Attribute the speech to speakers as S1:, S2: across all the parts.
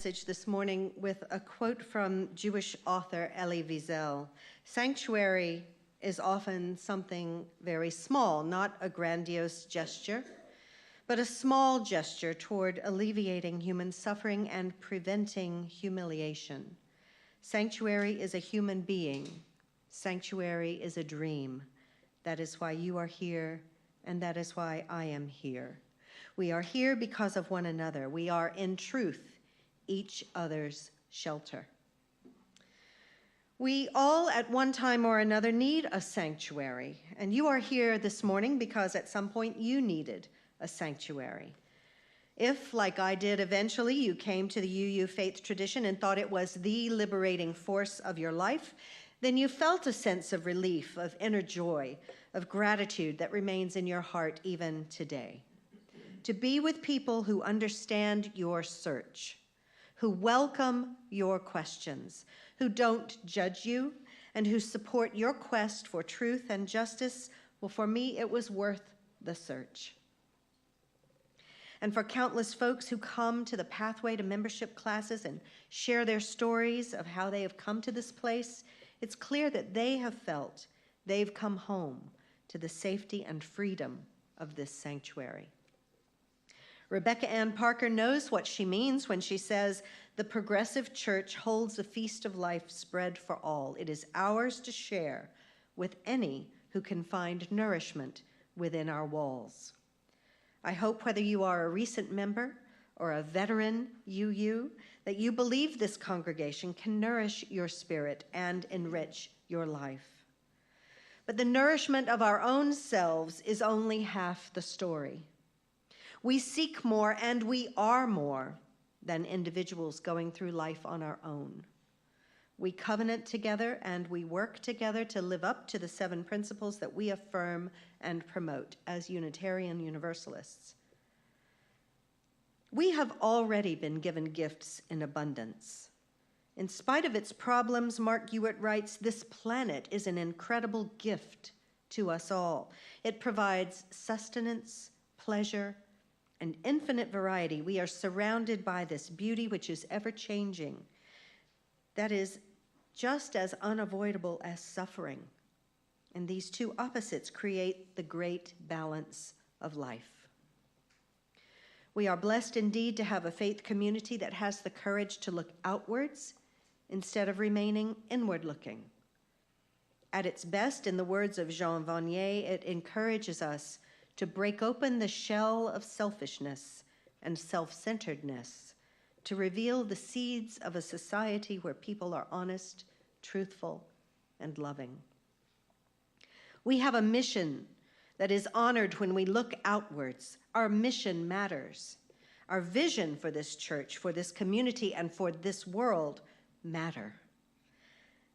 S1: message this morning with a quote from Jewish author Elie Wiesel. Sanctuary is often something very small, not a grandiose gesture, but a small gesture toward alleviating human suffering and preventing humiliation. Sanctuary is a human being. Sanctuary is a dream. That is why you are here, and that is why I am here. We are here because of one another. We are, in truth, each other's shelter. We all, at one time or another, need a sanctuary, and you are here this morning because at some point you needed a sanctuary. If, like I did eventually, you came to the UU faith tradition and thought it was the liberating force of your life, then you felt a sense of relief, of inner joy, of gratitude that remains in your heart even today. To be with people who understand your search, who welcome your questions, who don't judge you, and who support your quest for truth and justice, well, for me, it was worth the search. And for countless folks who come to the Pathway to Membership classes and share their stories of how they have come to this place, it's clear that they have felt they've come home to the safety and freedom of this sanctuary. Rebecca Ann Parker knows what she means when she says, "The progressive church holds a feast of life spread for all. It is ours to share with any who can find nourishment within our walls." I hope whether you are a recent member or a veteran UU, that you believe this congregation can nourish your spirit and enrich your life. But the nourishment of our own selves is only half the story. We seek more and we are more than individuals going through life on our own. We covenant together and we work together to live up to the 7 principles that we affirm and promote as Unitarian Universalists. We have already been given gifts in abundance. In spite of its problems, Mark Hewitt writes, "This planet is an incredible gift to us all. It provides sustenance, pleasure, and infinite variety. We are surrounded by this beauty which is ever-changing. That is just as unavoidable as suffering. And these two opposites create the great balance of life." We are blessed indeed to have a faith community that has the courage to look outwards instead of remaining inward-looking. At its best, in the words of Jean Vanier, it encourages us to break open the shell of selfishness and self-centeredness, to reveal the seeds of a society where people are honest, truthful, and loving. We have a mission that is honored when we look outwards. Our mission matters. Our vision for this church, for this community, and for this world matter.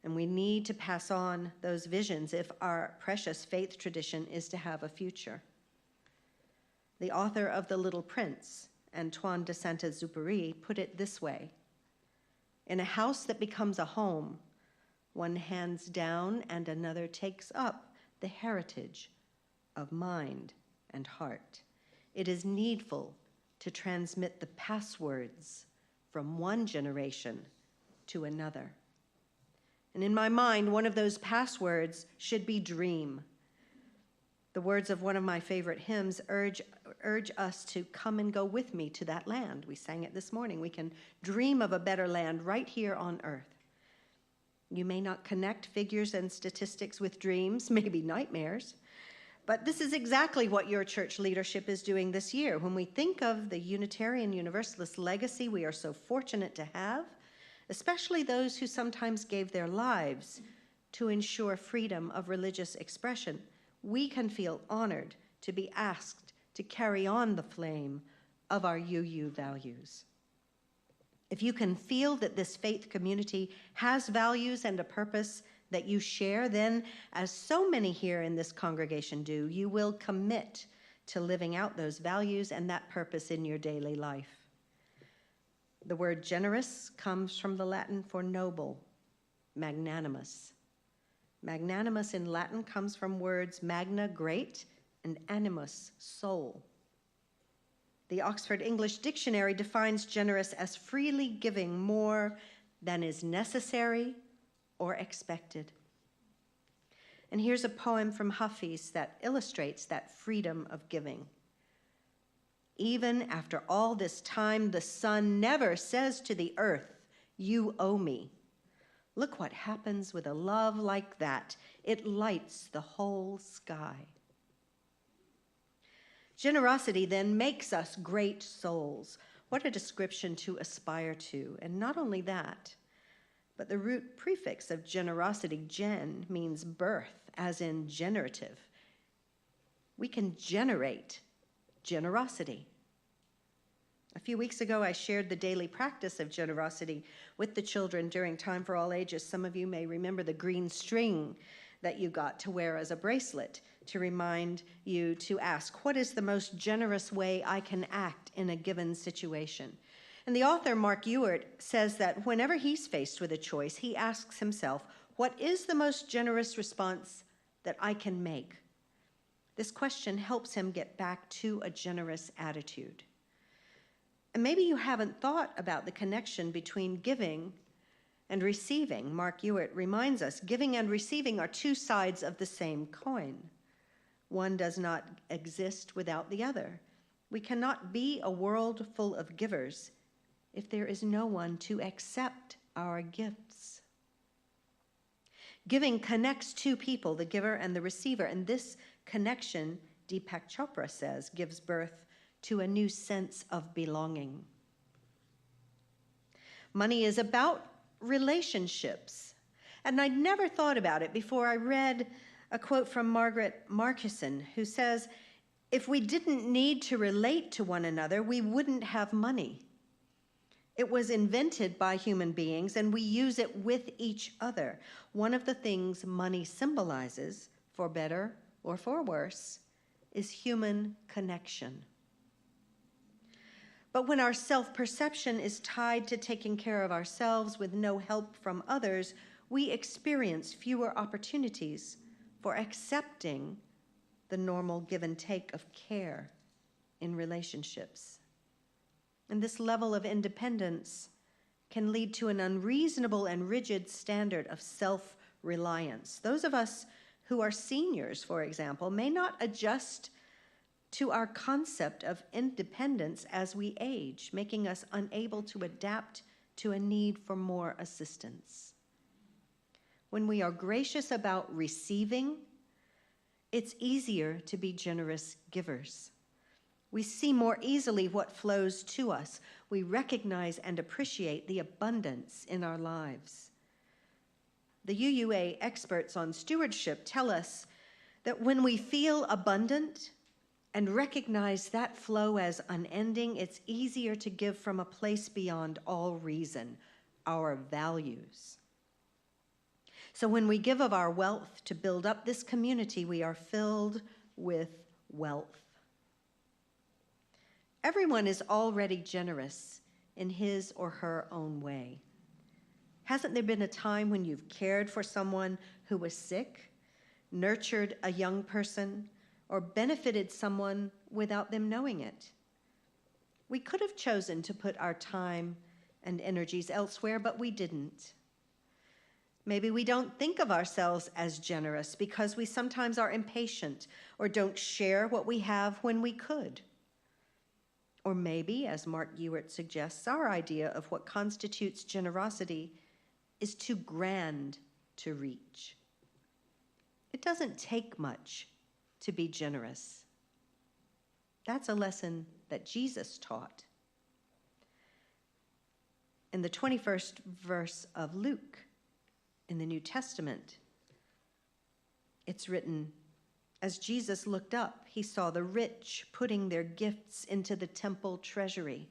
S1: And we need to pass on those visions if our precious faith tradition is to have a future. The author of The Little Prince, Antoine de Saint-Exupéry, put it this way: "In a house that becomes a home, one hands down and another takes up the heritage of mind and heart. It is needful to transmit the passwords from one generation to another." And in my mind, one of those passwords should be dream. The words of one of my favorite hymns urge us to come and go with me to that land. We sang it this morning. We can dream of a better land right here on earth. You may not connect figures and statistics with dreams, maybe nightmares, but this is exactly what your church leadership is doing this year. When we think of the Unitarian Universalist legacy we are so fortunate to have, especially those who sometimes gave their lives to ensure freedom of religious expression, we can feel honored to be asked to carry on the flame of our UU values. If you can feel that this faith community has values and a purpose that you share, then, as so many here in this congregation do, you will commit to living out those values and that purpose in your daily life. The word generous comes from the Latin for noble, magnanimous. Magnanimous in Latin comes from words magna, great, and animus, soul. The Oxford English Dictionary defines generous as freely giving more than is necessary or expected. And here's a poem from Hafiz that illustrates that freedom of giving. Even after all this time, the sun never says to the earth, "You owe me." Look what happens with a love like that. It lights the whole sky. Generosity then makes us great souls. What a description to aspire to. And not only that, but the root prefix of generosity, gen, means birth, as in generative. We can generate generosity. A few weeks ago, I shared the daily practice of generosity with the children during Time for All Ages. Some of you may remember the green string that you got to wear as a bracelet to remind you to ask, what is the most generous way I can act in a given situation? And the author, Mark Ewart, says that whenever he's faced with a choice, he asks himself, what is the most generous response that I can make? This question helps him get back to a generous attitude. And maybe you haven't thought about the connection between giving and receiving. Mark Ewart reminds us, giving and receiving are two sides of the same coin. One does not exist without the other. We cannot be a world full of givers if there is no one to accept our gifts. Giving connects two people, the giver and the receiver, and this connection, Deepak Chopra says, gives birth to a new sense of belonging. Money is about relationships, and I'd never thought about it before I read a quote from Margaret Markison, who says, if we didn't need to relate to one another, we wouldn't have money. It was invented by human beings, and we use it with each other. One of the things money symbolizes, for better or for worse, is human connection. But when our self-perception is tied to taking care of ourselves with no help from others, we experience fewer opportunities for accepting the normal give and take of care in relationships. And this level of independence can lead to an unreasonable and rigid standard of self-reliance. Those of us who are seniors, for example, may not adjust to our concept of independence as we age, making us unable to adapt to a need for more assistance. When we are gracious about receiving, it's easier to be generous givers. We see more easily what flows to us. We recognize and appreciate the abundance in our lives. The UUA experts on stewardship tell us that when we feel abundant and recognize that flow as unending, it's easier to give from a place beyond all reason, our values. So when we give of our wealth to build up this community, we are filled with wealth. Everyone is already generous in his or her own way. Hasn't there been a time when you've cared for someone who was sick, nurtured a young person, or benefited someone without them knowing it? We could have chosen to put our time and energies elsewhere, but we didn't. Maybe we don't think of ourselves as generous because we sometimes are impatient or don't share what we have when we could. Or maybe, as Mark Ewart suggests, our idea of what constitutes generosity is too grand to reach. It doesn't take much to be generous. That's a lesson that Jesus taught. In the 21st verse of Luke, in the New Testament, it's written, as Jesus looked up, he saw the rich putting their gifts into the temple treasury.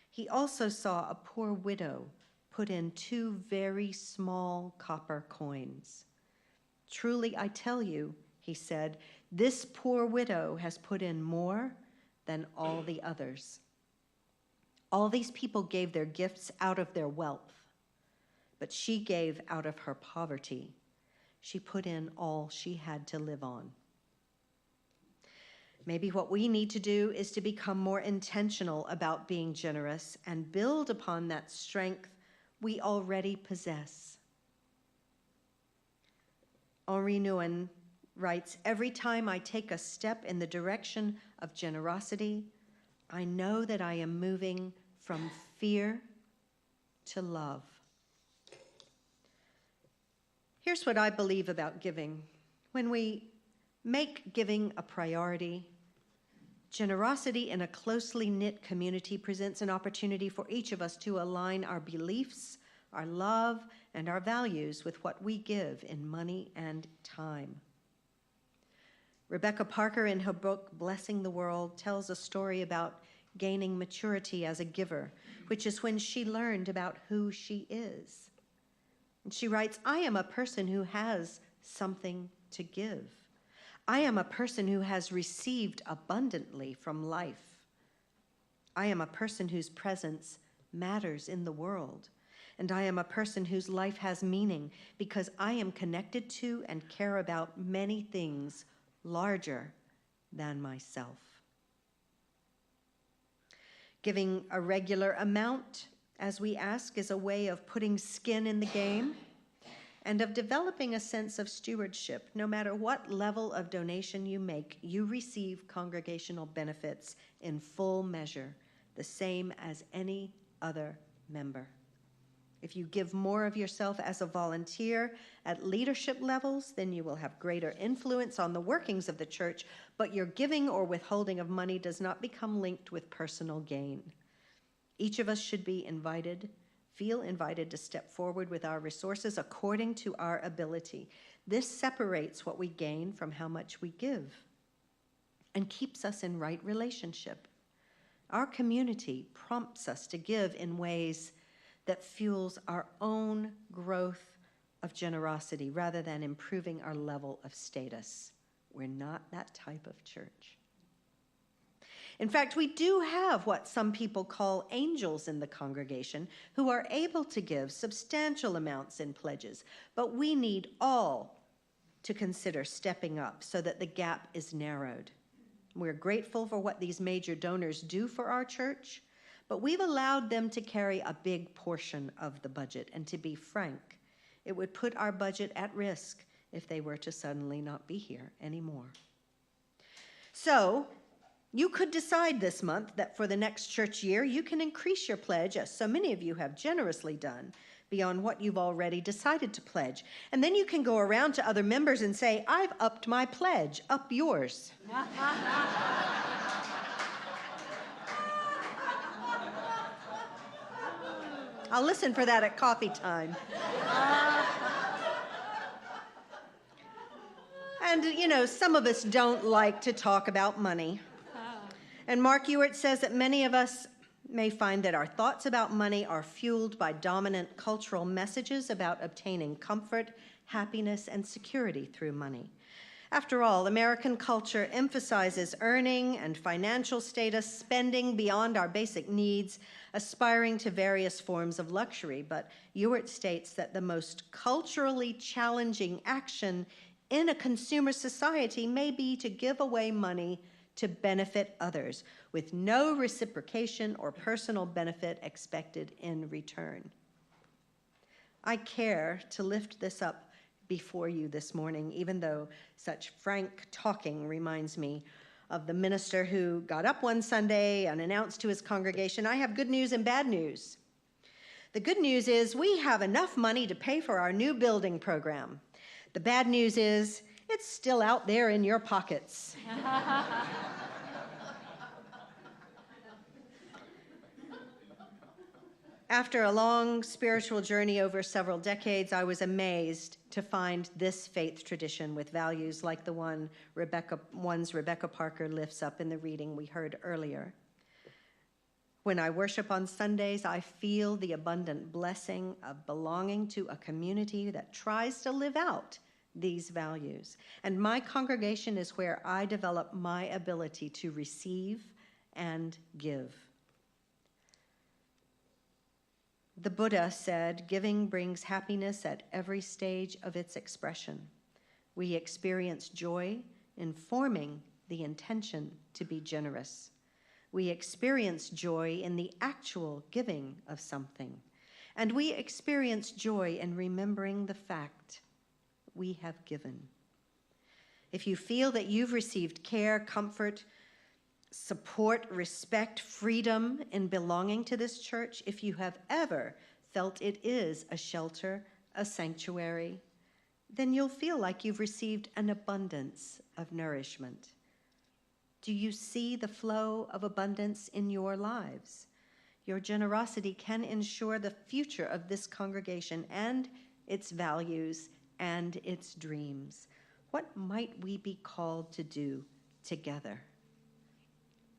S1: He also saw a poor widow put in 2 very small copper coins. Truly, I tell you, he said, this poor widow has put in more than all the others. All these people gave their gifts out of their wealth, but she gave out of her poverty. She put in all she had to live on. Maybe what we need to do is to become more intentional about being generous and build upon that strength we already possess. Henri Nouwen writes, "Every time I take a step in the direction of generosity, I know that I am moving from fear to love." Here's what I believe about giving. When we make giving a priority, generosity in a closely knit community presents an opportunity for each of us to align our beliefs, our love, and our values with what we give in money and time. Rebecca Parker, in her book, Blessing the World, tells a story about gaining maturity as a giver, which is when she learned about who she is. And she writes, "I am a person who has something to give. I am a person who has received abundantly from life. I am a person whose presence matters in the world. And I am a person whose life has meaning because I am connected to and care about many things larger than myself." Giving a regular amount, as we ask, is a way of putting skin in the game and of developing a sense of stewardship. No matter what level of donation you make, you receive congregational benefits in full measure, the same as any other member. If you give more of yourself as a volunteer at leadership levels, then you will have greater influence on the workings of the church, but your giving or withholding of money does not become linked with personal gain. Each of us should be feel invited to step forward with our resources according to our ability. This separates what we gain from how much we give and keeps us in right relationship. Our community prompts us to give in ways that fuels our own growth of generosity rather than improving our level of status. We're not that type of church. In fact, we do have what some people call angels in the congregation who are able to give substantial amounts in pledges, but we need all to consider stepping up so that the gap is narrowed. We're grateful for what these major donors do for our church, but we've allowed them to carry a big portion of the budget, and to be frank, it would put our budget at risk if they were to suddenly not be here anymore. So, you could decide this month that for the next church year, you can increase your pledge, as so many of you have generously done, beyond what you've already decided to pledge. And then you can go around to other members and say, "I've upped my pledge, up yours." I'll listen for that at coffee time. And, some of us don't like to talk about money. And Mark Ewart says that many of us may find that our thoughts about money are fueled by dominant cultural messages about obtaining comfort, happiness, and security through money. After all, American culture emphasizes earning and financial status, spending beyond our basic needs, aspiring to various forms of luxury. But Ewart states that the most culturally challenging action in a consumer society may be to give away money to benefit others, with no reciprocation or personal benefit expected in return. I care to lift this up before you this morning, even though such frank talking reminds me of the minister who got up one Sunday and announced to his congregation, "I have good news and bad news. The good news is we have enough money to pay for our new building program. The bad news is it's still out there in your pockets." After a long spiritual journey over several decades, I was amazed to find this faith tradition with values like the ones Rebecca Parker lifts up in the reading we heard earlier. When I worship on Sundays, I feel the abundant blessing of belonging to a community that tries to live out these values. And my congregation is where I develop my ability to receive and give. The Buddha said, "Giving brings happiness at every stage of its expression. We experience joy in forming the intention to be generous. We experience joy in the actual giving of something. And we experience joy in remembering the fact we have given. If you feel that you've received care, comfort, support, respect, freedom in belonging to this church, if you have ever felt it is a shelter, a sanctuary, then you'll feel like you've received an abundance of nourishment. Do you see the flow of abundance in your lives? Your generosity can ensure the future of this congregation and its values and its dreams. What might we be called to do together?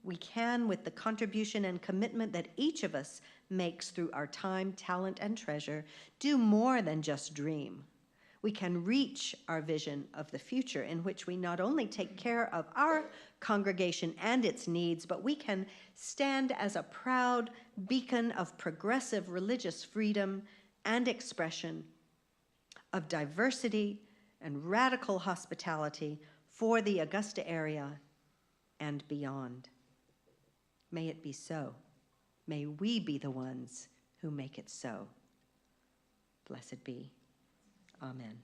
S1: We can, with the contribution and commitment that each of us makes through our time, talent, and treasure, do more than just dream. We can reach our vision of the future in which we not only take care of our congregation and its needs, but we can stand as a proud beacon of progressive religious freedom and expression, of diversity and radical hospitality for the Augusta area and beyond. May it be so. May we be the ones who make it so. Blessed be. Amen.